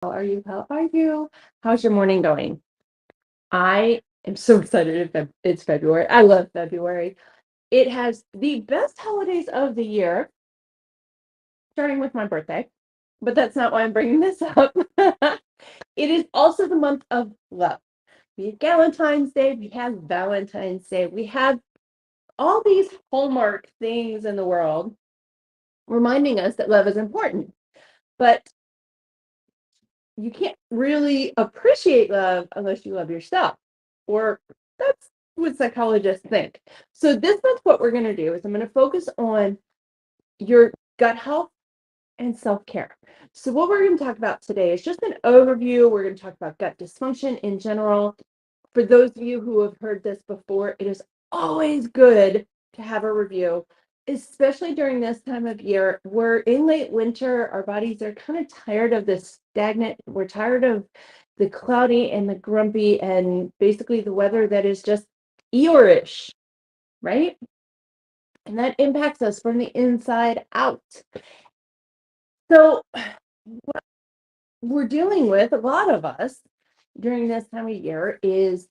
How are you? How are you? How's your morning going? I am so excited it's February. I love February. It has the best holidays of the year, starting with my birthday, but that's not why I'm bringing this up. It is also the month of love. We have Valentine's Day, we have Valentine's Day, we have all these hallmark things in the world reminding us that love is important. But you can't really appreciate love unless you love yourself, or that's what psychologists think. So this month, what we're going to do is I'm going to focus on your gut health and self-care. So what we're going to talk about today is just an overview. We're going to talk about gut dysfunction in general. For those of you who have heard this before, it is always good to have a review, especially during this time of year. We're in late winter. Our bodies are kind of tired of this stagnant. We're tired of the cloudy and the grumpy and basically the weather that is just Eeyore-ish, right? And that impacts us from the inside out. So what we're dealing with, a lot of us during this time of year, is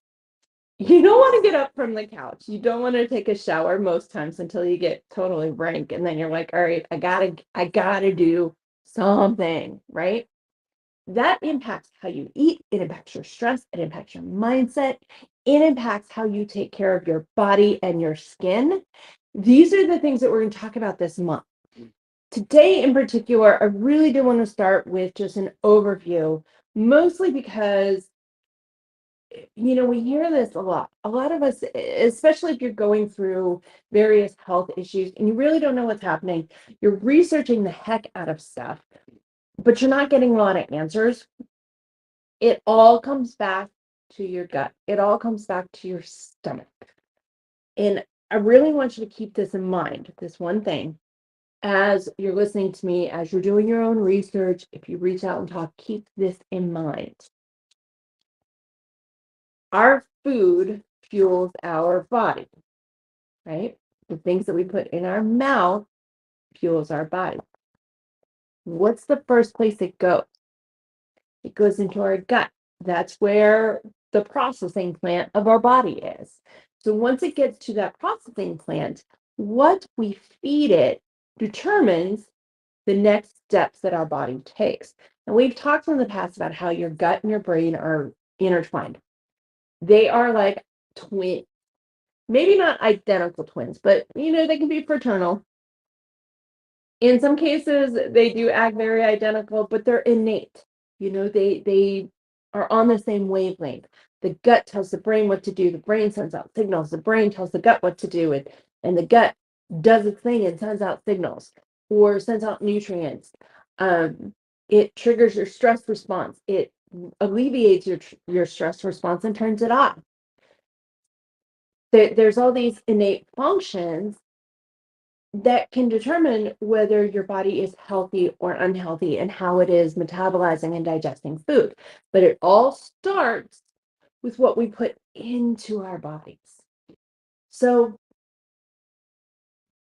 you don't want to get up from the couch. You don't want to take a shower most times until you get totally rank. And then you're like, all right, I gotta do something, right? That impacts how you eat, it impacts your stress, it impacts your mindset, it impacts how you take care of your body and your skin. These are the things that we're going to talk about this month. Today, in particular, I really do want to start with just an overview, mostly because we hear this a lot. A lot of us, especially if you're going through various health issues and you really don't know what's happening, you're researching the heck out of stuff, but you're not getting a lot of answers. It all comes back to your gut. It all comes back to your stomach. And I really want you to keep this in mind, this one thing, as you're listening to me, as you're doing your own research. If you reach out and talk, keep this in mind. Our food fuels our body, right? The things that we put in our mouth fuels our body. What's the first place it goes? It goes into our gut. That's where the processing plant of our body is. So once it gets to that processing plant, what we feed it determines the next steps that our body takes. And we've talked in the past about how your gut and your brain are intertwined. They are like twins. Maybe not identical twins, but they can be fraternal. In some cases, they do act very identical, but they're innate. They are on the same wavelength. The gut tells the brain what to do. The brain sends out signals. The brain tells the gut what to do, and the gut does its thing and sends out signals or sends out nutrients. It triggers your stress response. It alleviates your stress response and turns it off. There's all these innate functions that can determine whether your body is healthy or unhealthy and how it is metabolizing and digesting food. But it all starts with what we put into our bodies. So,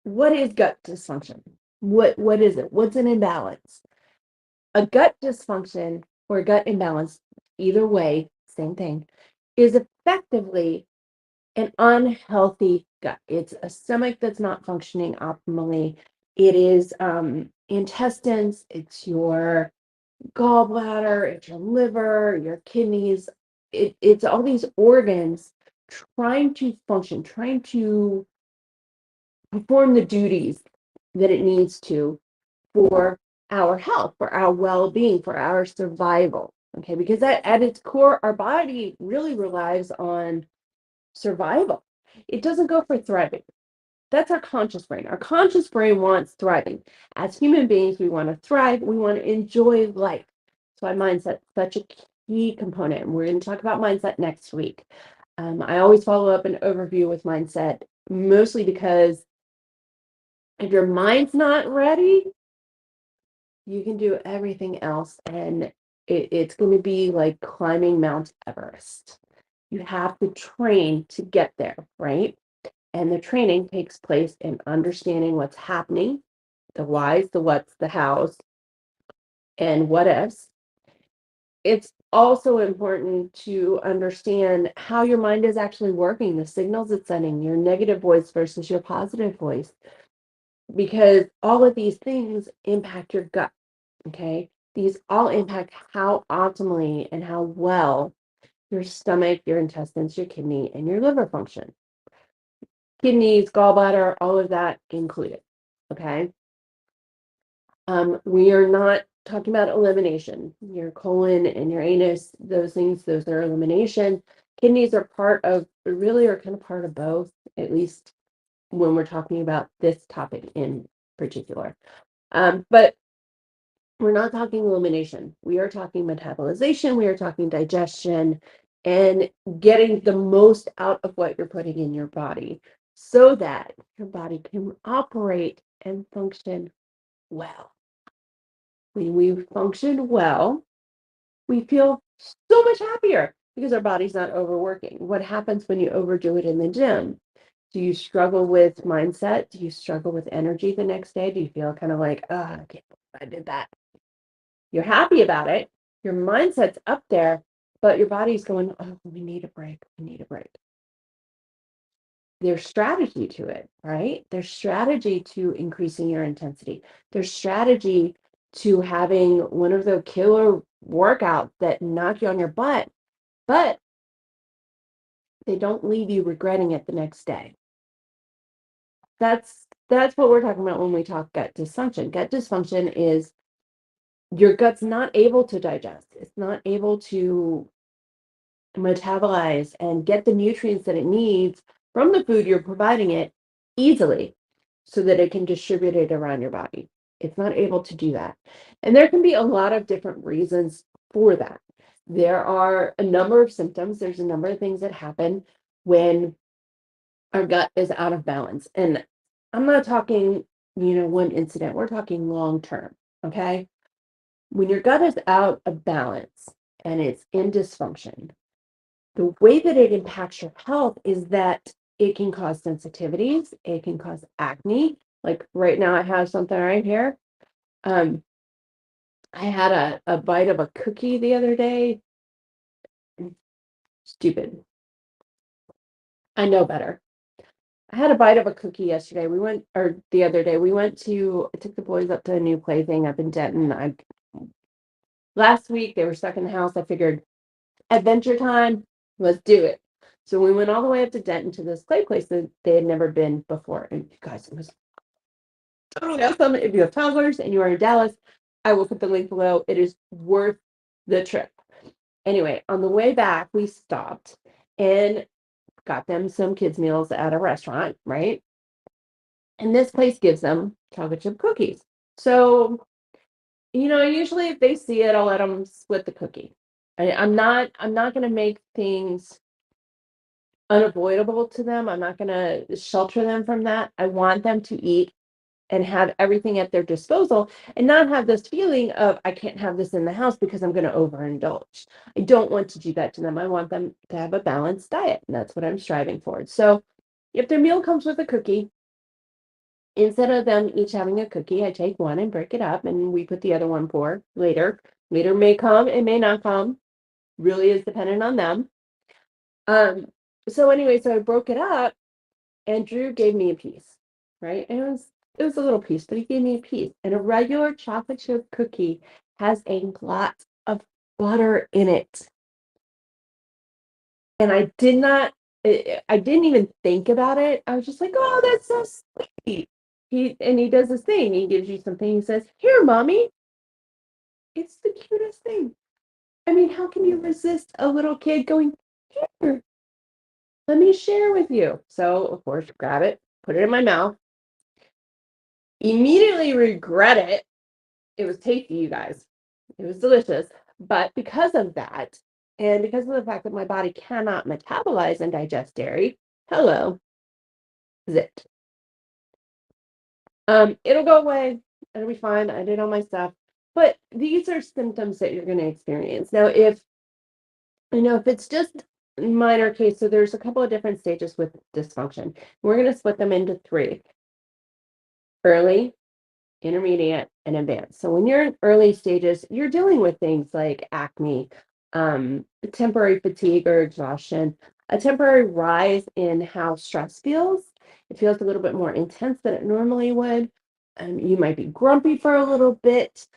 what is gut dysfunction? What is it? What's an imbalance? A gut dysfunction or gut imbalance, either way, same thing, is effectively an unhealthy gut. It's a stomach that's not functioning optimally. It is intestines, it's your gallbladder, it's your liver, your kidneys. It's all these organs trying to function, trying to perform the duties that it needs to for our health, for our well-being, for our survival. Okay, because at its core, our body really relies on survival. It doesn't go for thriving. That's our conscious brain. Our conscious brain wants thriving. As human beings, we want to thrive. We want to enjoy life. So our mindset is such a key component. And we're going to talk about mindset next week. I always follow up an overview with mindset, mostly because if your mind's not ready, you can do everything else. And it's going to be like climbing Mount Everest. You have to train to get there, right? And the training takes place in understanding what's happening, the whys, the whats, the hows, and what ifs, it's also important to understand how your mind is actually working, the signals it's sending, your negative voice versus your positive voice, because all of these things impact your gut. Okay. These all impact how optimally and how well your stomach, your intestines, your kidney, and your liver function. Kidneys, gallbladder, all of that included. Okay. We are not talking about elimination. Your colon and your anus, those things, those are elimination. Kidneys are part of, really are kind of part of both, at least when we're talking about this topic in particular. But we're not talking elimination. We are talking metabolization. We are talking digestion and getting the most out of what you're putting in your body so that your body can operate and function well. When we function well, we feel so much happier because our body's not overworking. What happens when you overdo it in the gym? Do you struggle with mindset? Do you struggle with energy the next day? Do you feel kind of like, oh, I can't believe I did that? You're happy about it. Your mindset's up there, but your body's going, oh, we need a break. We need a break. There's strategy to it, right? There's strategy to increasing your intensity. There's strategy to having one of the killer workouts that knock you on your butt, but they don't leave you regretting it the next day. That's what we're talking about when we talk gut dysfunction. Gut dysfunction is your gut's not able to digest. It's not able to metabolize and get the nutrients that it needs from the food you're providing it easily so that it can distribute it around your body. It's not able to do that. And there can be a lot of different reasons for that. There are a number of symptoms, there's a number of things that happen when our gut is out of balance. And I'm not talking, one incident, we're talking long term. Okay. When your gut is out of balance and it's in dysfunction, the way that it impacts your health is that it can cause sensitivities, it can cause acne. Like right now, I have something right here. Um, I had a bite of a cookie the other day. Stupid. I know better. I had a bite of a cookie yesterday. Or the other day, I took the boys up to a new plaything up in Denton. Last week, they were stuck in the house. I figured adventure time, let's do it. So we went all the way up to Denton to this play place that they had never been before. And you guys, it was totally awesome. If you have toddlers and you are in Dallas, I will put the link below. It is worth the trip. Anyway, on the way back, we stopped and got them some kids' meals at a restaurant, right? And this place gives them chocolate chip cookies. So, usually if they see it, I'll let them split the cookie. I'm not going to make things unavoidable to them. I'm not going to shelter them from that. I want them to eat and have everything at their disposal and not have this feeling of I can't have this in the house because I'm going to overindulge. I don't want to do that to them. I want them to have a balanced diet, and that's what I'm striving for. So if their meal comes with a cookie, instead of them each having a cookie, I take one and break it up and we put the other one for later. Later may come, it may not come. Really is dependent on them. Um, so anyway, so I broke it up and Drew gave me a piece, right? And it was a little piece, but he gave me a piece. And a regular chocolate chip cookie has a lot of butter in it. And I didn't even think about it. I was just like, oh, that's so sweet. He does this thing. He gives you something. He says, here, mommy. It's the cutest thing. I mean, how can you resist a little kid going, here, let me share with you? So, of course, grab it, put it in my mouth, immediately regret it. It was tasty, you guys. It was delicious. But because of that, and because of the fact that my body cannot metabolize and digest dairy, hello, zit. It'll go away. It'll be fine. I did all my stuff. But these are symptoms that you're going to experience. Now, if it's just minor case, so there's a couple of different stages with dysfunction. We're going to split them into three: early, intermediate, and advanced. So when you're in early stages, you're dealing with things like acne, temporary fatigue or exhaustion, a temporary rise in how stress feels. It feels a little bit more intense than it normally would. You might be grumpy for a little bit.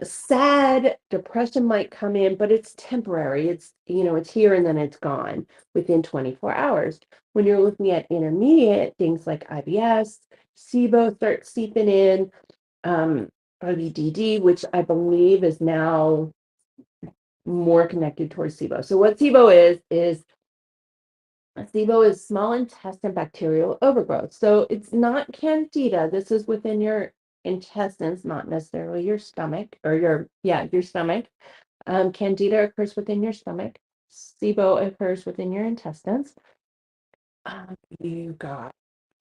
Sad, depression might come in, but it's temporary. It's here and then it's gone within 24 hours. When you're looking at intermediate, things like IBS, SIBO start seeping in, IBDD, which I believe is now more connected towards SIBO. So what SIBO is small intestine bacterial overgrowth. So it's not candida. This is within your intestines, not necessarily your stomach or your stomach. Candida occurs within your stomach. SIBO occurs within your intestines. You got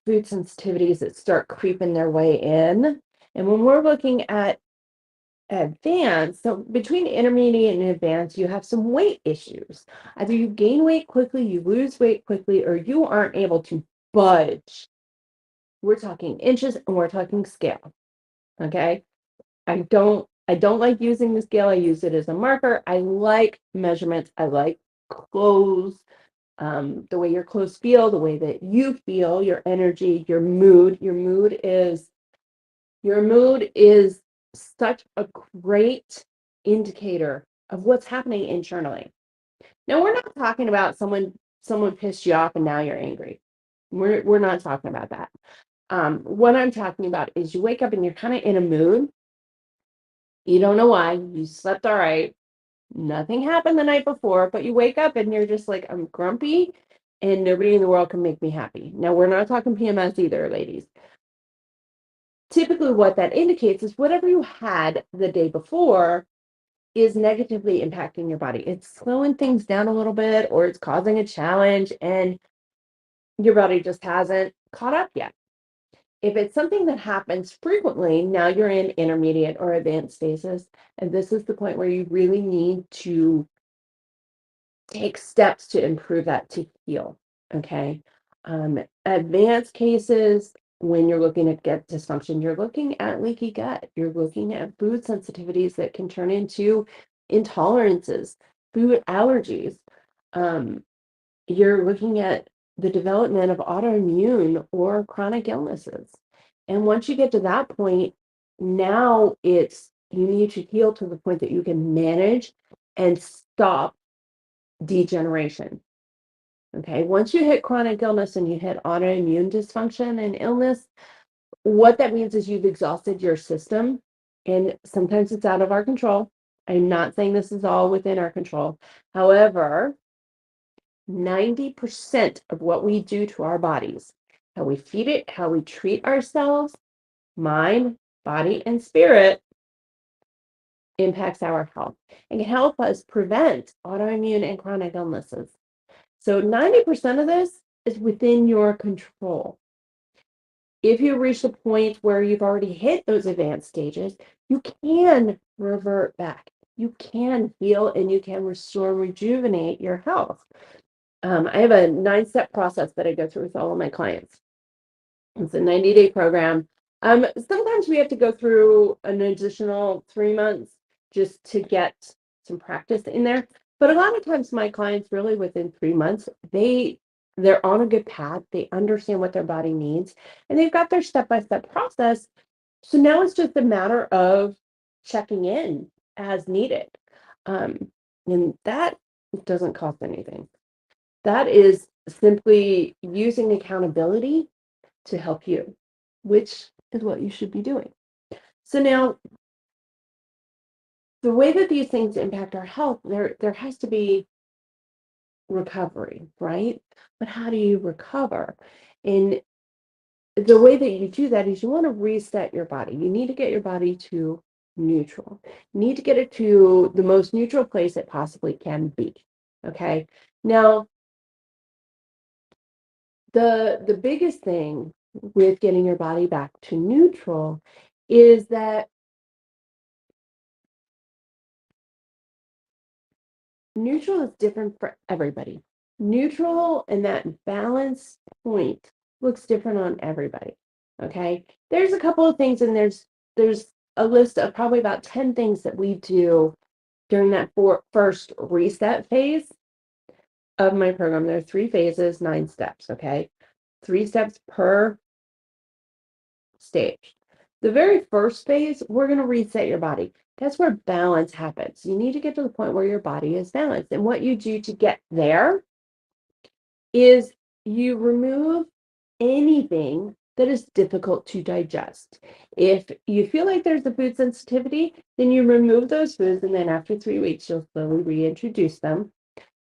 food sensitivities that start creeping their way in. And when we're looking at advanced, so between intermediate and advanced, you have some weight issues. Either you gain weight quickly, you lose weight quickly, or you aren't able to budge. We're talking inches and we're talking scale. Okay. I don't like using the scale. I use it as a marker. I like measurements. I like clothes, the way your clothes feel, the way that you feel, your energy, your mood. Your mood is such a great indicator of what's happening internally. Now, we're not talking about someone pissed you off and now you're angry. We're not talking about that. What I'm talking about is you wake up and you're kind of in a mood. You don't know why. You slept all right. Nothing happened the night before, but you wake up and you're just like, I'm grumpy and nobody in the world can make me happy. Now, we're not talking PMS either, ladies. Typically, what that indicates is whatever you had the day before is negatively impacting your body. It's slowing things down a little bit, or it's causing a challenge, and your body just hasn't caught up yet. If it's something that happens frequently, now you're in intermediate or advanced stages, and this is the point where you really need to take steps to improve that to heal. Okay. Advanced cases, when you're looking at gut dysfunction, you're looking at leaky gut, you're looking at food sensitivities that can turn into intolerances, food allergies. Um, you're looking at the development of autoimmune or chronic illnesses. And once you get to that point, now you need to heal to the point that you can manage and stop degeneration. Okay. Once you hit chronic illness and you hit autoimmune dysfunction and illness, what that means is you've exhausted your system. And sometimes it's out of our control. I'm not saying this is all within our control. However, 90% of what we do to our bodies, how we feed it, how we treat ourselves, mind, body, and spirit, impacts our health and can help us prevent autoimmune and chronic illnesses. So 90% of this is within your control. If you reach the point where you've already hit those advanced stages, you can revert back. You can heal and you can restore, rejuvenate your health. I have a 9-step process that I go through with all of my clients. It's a 90-day program. Sometimes we have to go through an additional 3 months just to get some practice in there. But a lot of times my clients really within 3 months, they're on a good path. They understand what their body needs and they've got their step-by-step process. So now it's just a matter of checking in as needed. And that doesn't cost anything. That is simply using accountability to help you, which is what you should be doing. So now, the way that these things impact our health, there has to be recovery, right? But how do you recover? And the way that you do that is you want to reset your body. You need to get your body to neutral. You need to get it to the most neutral place it possibly can be. Okay. Now, the biggest thing with getting your body back to neutral is that neutral is different for everybody. Neutral and that balance point looks different on everybody. Okay. There's a couple of things, and there's a list of probably about 10 things that we do during that first reset phase of my program. There are 3 phases, 9 steps. Okay. 3 steps per stage. The very first phase, we're going to reset your body. That's where balance happens. You need to get to the point where your body is balanced. And what you do to get there is you remove anything that is difficult to digest. If you feel like there's a food sensitivity, then you remove those foods, and then after 3 weeks, you'll slowly reintroduce them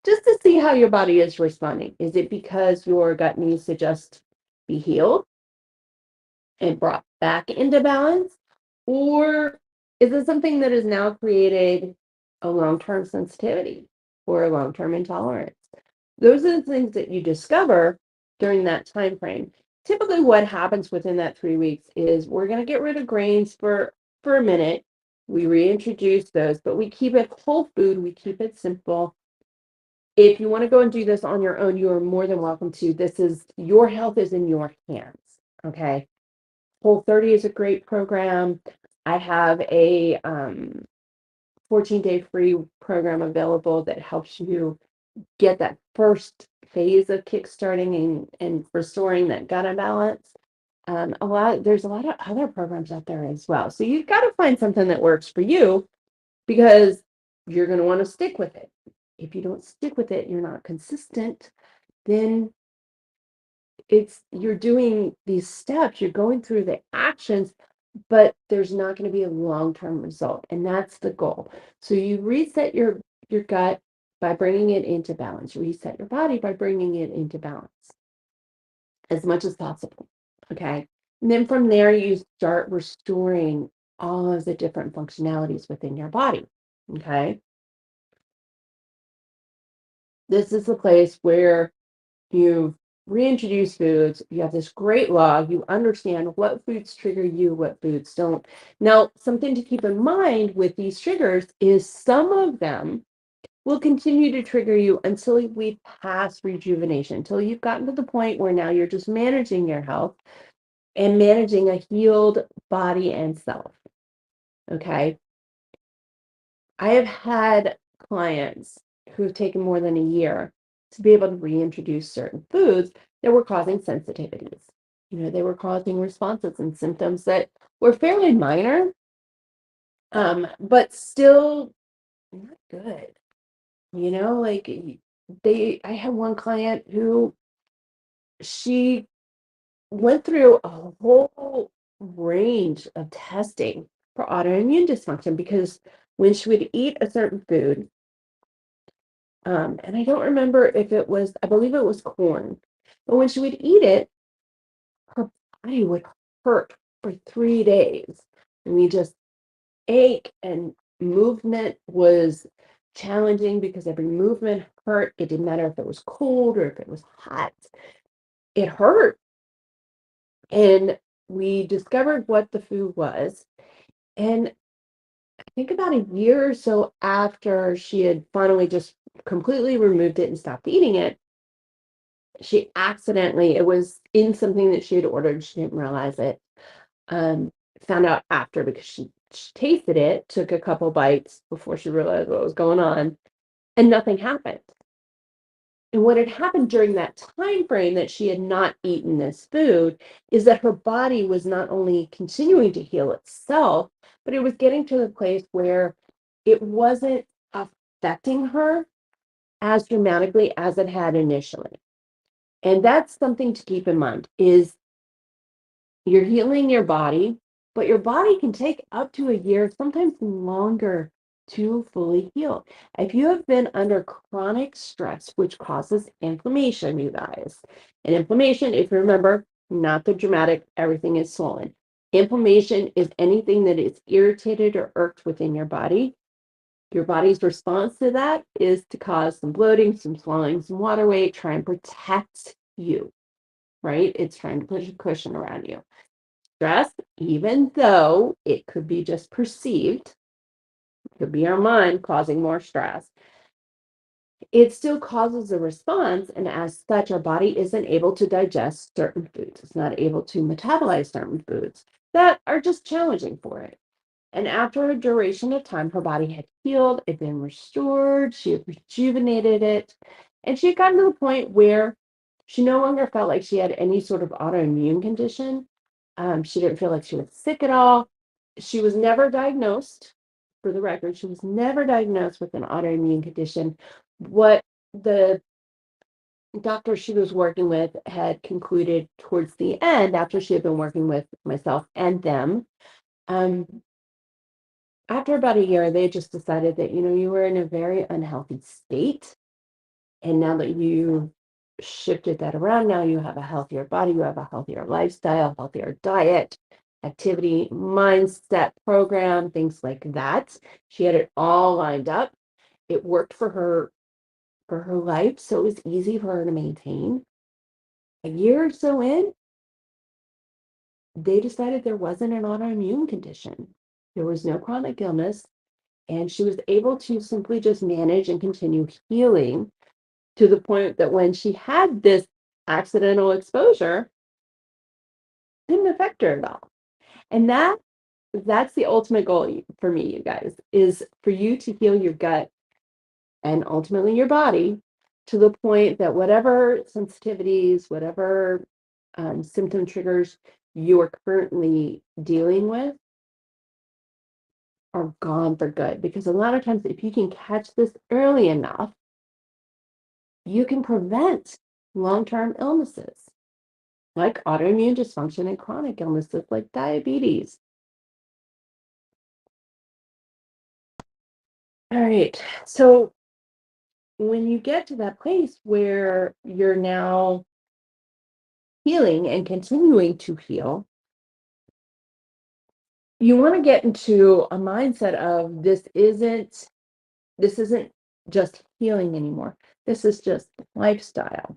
just to see how your body is responding. Is it because your gut needs to just be healed and brought back into balance? Or is it something that has now created a long-term sensitivity or a long-term intolerance? Those are the things that you discover during that time frame. Typically, what happens within that 3 weeks is we're going to get rid of grains for a minute. We reintroduce those, but we keep it whole food. We keep it simple. If you want to go and do this on your own, you are more than welcome to. This is your health is in your hands. Okay. Whole 30 is a great program. I have a 14-day free program available that helps you get that first phase of kickstarting and restoring that gut imbalance. There's a lot of other programs out there as well. So you've got to find something that works for you because you're going to want to stick with it. If you don't stick with it, you're not consistent, then you're doing these steps, you're going through the actions, but there's not going to be a long-term result, and that's the goal. So you reset your gut by bringing it into balance. You reset your body by bringing it into balance as much as possible. Okay. And then from there, you start restoring all of the different functionalities within your body. Okay. This is the place where you've reintroduced foods. You have this great log. You understand what foods trigger you, what foods don't. Now, something to keep in mind with these triggers is some of them will continue to trigger you until we pass rejuvenation, until you've gotten to the point where now you're just managing your health and managing a healed body and self. Okay. I have had clients who have taken more than a year to be able to reintroduce certain foods that were causing sensitivities. They were causing responses and symptoms that were fairly minor, but still not good. Like I had one client who she went through a whole range of testing for autoimmune dysfunction because when she would eat a certain food, and I don't remember if I believe it was corn, but when she would eat it, her body would hurt for 3 days. And we just ache, and movement was challenging because every movement hurt. It didn't matter if it was cold or if it was hot, it hurt. And we discovered what the food was. And I think about a year or so after she had finally just completely removed it and stopped eating it, it was in something that she had ordered. She didn't realize it. Um, Found out after because she tasted it, took a couple bites before she realized what was going on, and nothing happened. And what had happened during that time frame that she had not eaten this food is that her body was not only continuing to heal itself, but it was getting to the place where it wasn't affecting her as dramatically as it had initially. And that's something to keep in mind is you're healing your body, but your body can take up to a year, sometimes longer, to fully heal. If you have been under chronic stress, which causes inflammation, you guys, and inflammation, if you remember, not the dramatic, everything is swollen. Inflammation is anything that is irritated or irked within your body. Your body's response to that is to cause some bloating, some swelling, some water weight, try and protect you, right? It's trying to put a cushion around you. Stress, even though it could be just perceived, could be our mind causing more stress. it still causes a response, and as such, our body isn't able to digest certain foods. It's not able to metabolize certain foods that are just challenging for it. And after a duration of time, her body had healed, it had been restored, she had rejuvenated it, and she had gotten to the point where she no longer felt like she had any sort of autoimmune condition. She didn't feel like she was sick at all. She was never diagnosed, for the record, she was never diagnosed with an autoimmune condition. What the doctor she was working with had concluded towards the end, after she had been working with myself and them, um, after about a year, they just decided that, you were in a very unhealthy state. And now that you shifted that around, now you have a healthier body, you have a healthier lifestyle, healthier diet, activity, mindset program, things like that. She had it all lined up. It worked for her life, so it was easy for her to maintain. A year or so in, they decided there wasn't an autoimmune condition. There was no chronic illness, and she was able to simply just manage and continue healing to the point that when she had this accidental exposure, it didn't affect her at all. And that's the ultimate goal for me, you guys, is for you to heal your gut and ultimately your body to the point that whatever sensitivities, whatever symptom triggers you are currently dealing with are gone for good. Because a lot of times, if you can catch this early enough, you can prevent long term illnesses like autoimmune dysfunction and chronic illnesses like diabetes. All right. So, when you get to that place where you're now healing and continuing to heal, you want to get into a mindset of this isn't just healing anymore. This is just lifestyle.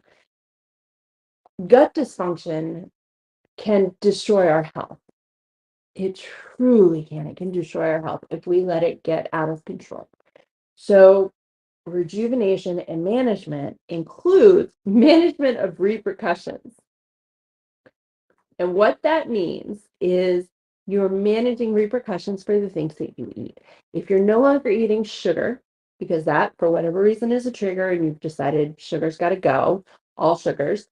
Gut dysfunction can destroy our health. It truly can. It can destroy our health if we let it get out of control. So, rejuvenation and management includes management of repercussions. And what that means is you're managing repercussions for the things that you eat. If you're no longer eating sugar, because that, for whatever reason, is a trigger and you've decided sugar's got to go, all sugars,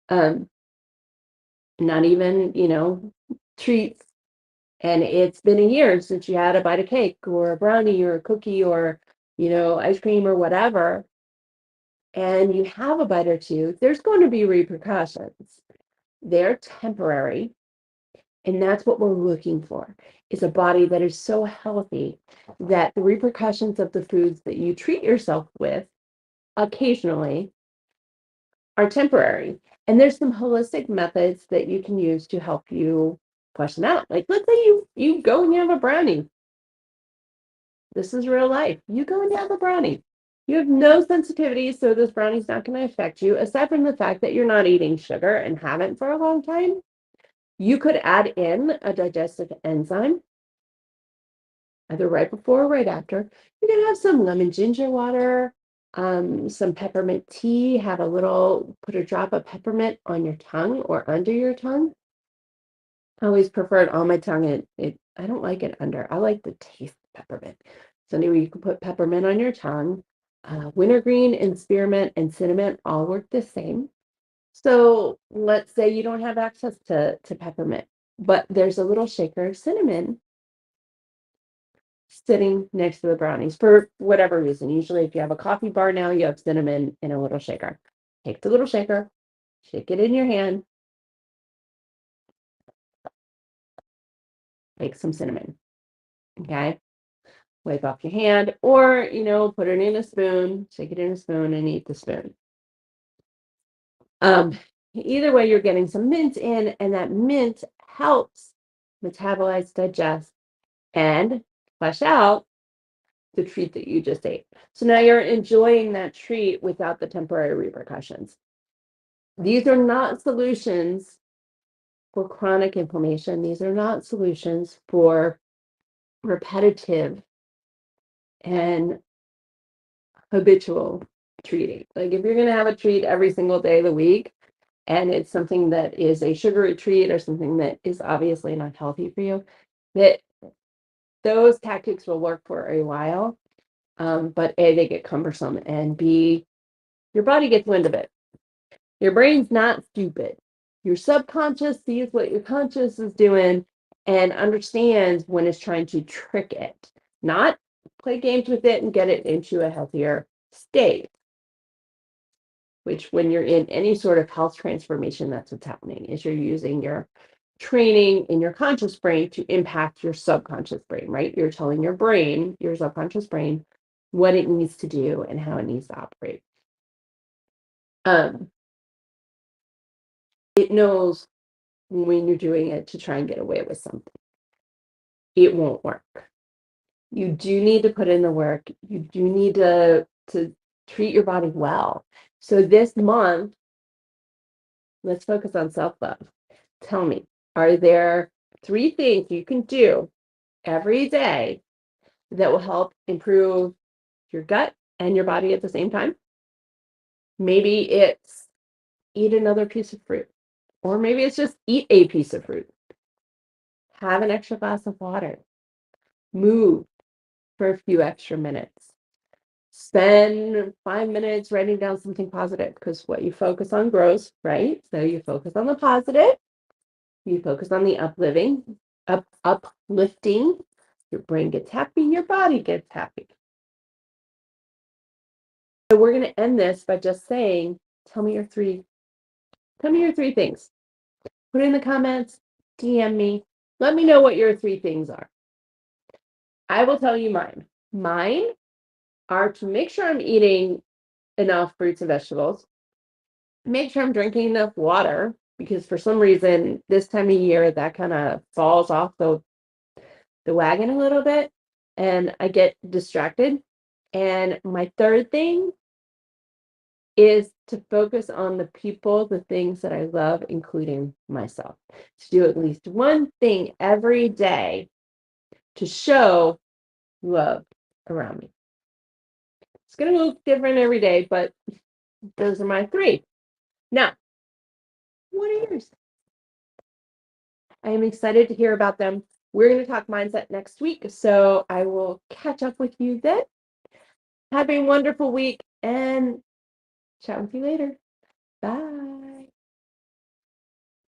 um, not even, treats. And it's been a year since you had a bite of cake or a brownie or a cookie or, ice cream or whatever, and you have a bite or two, there's going to be repercussions. They're temporary. And that's what we're looking for is a body that is so healthy that the repercussions of the foods that you treat yourself with occasionally are temporary. And there's some holistic methods that you can use to help you flush them out. Like let's say you go and you have a brownie. This is real life. You go and you have a brownie. You have no sensitivity, so this brownie's not going to affect you, aside from the fact that you're not eating sugar and haven't for a long time. You could add in a digestive enzyme either right before or right after. You can have some lemon ginger water, some peppermint tea, put a drop of peppermint on your tongue or under your tongue. I always prefer it on my tongue. I don't like it under. I like the taste of peppermint. So anyway, you can put peppermint on your tongue. Wintergreen and spearmint and cinnamon all work the same. So let's say you don't have access to peppermint, but there's a little shaker of cinnamon sitting next to the brownies for whatever reason. Usually, if you have a coffee bar now, you have cinnamon in a little shaker. Take the little shaker, shake it in your hand, make some cinnamon. Okay. Wipe off your hand, or, put it in a spoon, shake it in a spoon, and eat the spoon. Um, Either way, you're getting some mint in, and that mint helps metabolize, digest, and flush out the treat that you just ate. So now you're enjoying that treat without the temporary repercussions. These are not solutions for chronic inflammation. These are not solutions for repetitive and habitual treating. Like if you're going to have a treat every single day of the week and it's something that is a sugary treat or something that is obviously not healthy for you, that those tactics will work for a while. But A, they get cumbersome, and B, your body gets wind of it. Your brain's not stupid. Your subconscious sees what your conscious is doing and understands when it's trying to trick it, not play games with it and get it into a healthier state. Which, when you're in any sort of health transformation, that's what's happening, is you're using your training in your conscious brain to impact your subconscious brain, right? You're telling your brain, your subconscious brain, what it needs to do and how it needs to operate. Um, it knows when you're doing it to try and get away with something. It won't work. You do need to put in the work. You do need to treat your body well. So this month, let's focus on self-love. Tell me, are there 3 things you can do every day that will help improve your gut and your body at the same time? Maybe it's eat another piece of fruit, or maybe it's just eat a piece of fruit. Have an extra glass of water. Move for a few extra minutes. Spend 5 minutes writing down something positive, because what you focus on grows, right? So you focus on the positive, you focus on the uplifting. Your brain gets happy, your body gets happy. So we're going to end this by just saying, tell me your three things. Put it in the comments, DM me. Let me know what your 3 things are. I will tell you mine. Mine are to make sure I'm eating enough fruits and vegetables, make sure I'm drinking enough water, because for some reason this time of year that kind of falls off the wagon a little bit and I get distracted. And my third thing is to focus on the people, the things that I love, including myself. To do at least one thing every day to show love around me. It's going to look different every day, but those are my 3. Now, what are yours? I am excited to hear about them. We're going to talk mindset next week, so I will catch up with you then. Have a wonderful week and chat with you later. Bye.